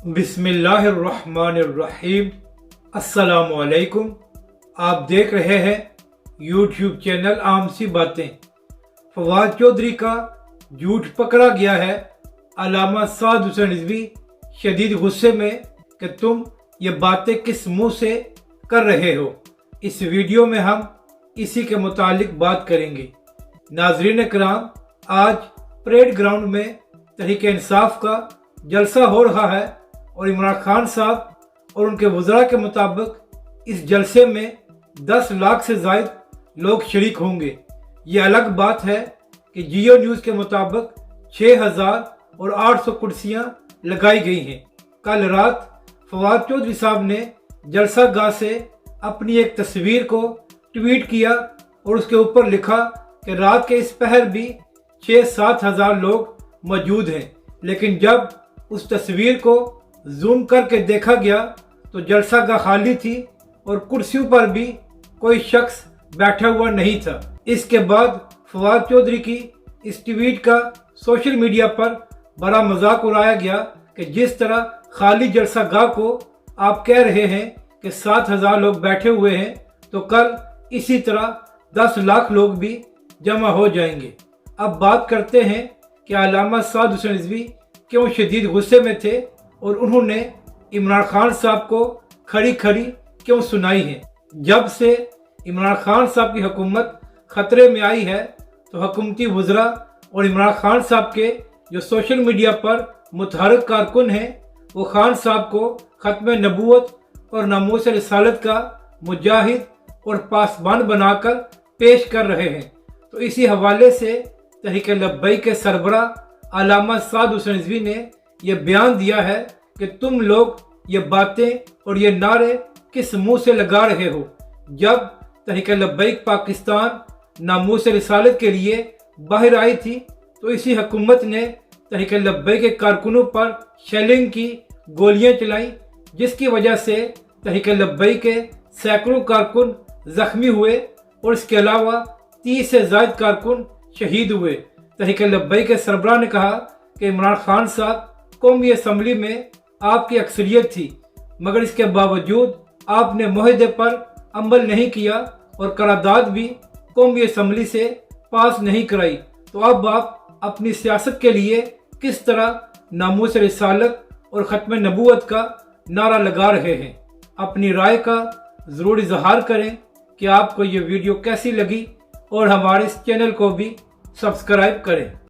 बिस्मिल्लाहिर्रहमानिर्रहीम। अस्सलामुअलैकुम। आप देख रहे हैं यूट्यूब चैनल आम सी बातें। फवाद चौधरी का झूठ पकड़ा गया है। अल्लामा साद हुसैन रिजवी शदीद गुस्से में कि तुम ये बातें किस मुंह से कर रहे हो। इस वीडियो में हम इसी के मुतालिक बात करेंगे। नाजरीन कराम, आज परेड ग्राउंड में तहरीक इंसाफ का जलसा हो रहा है और इमरान खान साहब और उनके वज़रा के मुताबिक इस जलसे में 10 लाख से ज़ायद लोग शरीक होंगे। ये अलग बात है कि जियो न्यूज़ के मुताबिक 6,800 कुर्सियां लगाई गई हैं। कल रात फवाद चौधरी साहब ने जलसा गाह से अपनी एक तस्वीर को ट्वीट किया और उसके ऊपर लिखा कि रात के इस पहर भी 6-7 हज़ार लोग मौजूद हैं। लेकिन जब उस तस्वीर को जूम करके देखा गया तो जलसा गाह खाली थी और कुर्सियों पर भी कोई शख्स बैठा हुआ नहीं था। इसके बाद फवाद चौधरी की इस ट्वीट का सोशल मीडिया पर बड़ा मजाक उड़ाया गया कि जिस तरह खाली जलसा गाह को आप कह रहे हैं कि 7,000 लोग बैठे हुए हैं, तो कल इसी तरह 10 लाख लोग भी जमा हो जाएंगे। अब बात करते हैं कि अल्लामा साद हुसैन रिजवी क्यों शदीद गुस्से में थे और उन्होंने इमरान खान साहब को खड़ी खड़ी क्यों सुनाई है। जब से इमरान खान साहब की हुकूमत खतरे में आई है तो हुकूमती वज़रा और इमरान खान साहब के जो सोशल मीडिया पर मुतहरक कारकुन हैं, वो खान साहब को ख़त्म नबूवत और नामूस रिसालत का मुजाहिद और पासबान बनाकर पेश कर रहे हैं। तो इसी हवाले से तहरीक लब्बैक के सरबरा अल्लामा साद हुसैन रिजवी ने यह बयान दिया है कि तुम लोग ये बातें और ये नारे किस मुंह से लगा रहे हो। जब तहरीक लब्बैक पाकिस्तान नामूस रिसालत के लिए बाहर आई थी तो इसी हुकूमत ने तहरीक लब्बैक के कारकुनों पर शेलिंग की गोलियां चलाई, जिसकी वजह से तहरीक लब्बैक के सैकड़ों कारकुन जख्मी हुए और इसके अलावा 30 से ज़ायद कारकुन शहीद हुए। तहरीक लब्बैक के सरबराह ने कहा कि इमरान खान साहब कौमी असम्बली में आपकी अक्सरियत थी, मगर इसके बावजूद आपने मुआहदे पर अमल नहीं किया और करारदाद भी कौमी असम्बली से पास नहीं कराई। तो अब आप अपनी सियासत के लिए किस तरह नामूस रिसालत और ख़त्म नबूवत का नारा लगा रहे हैं। अपनी राय का ज़रूर इजहार करें कि आपको ये वीडियो कैसी लगी और हमारे इस चैनल को भी सब्सक्राइब करें।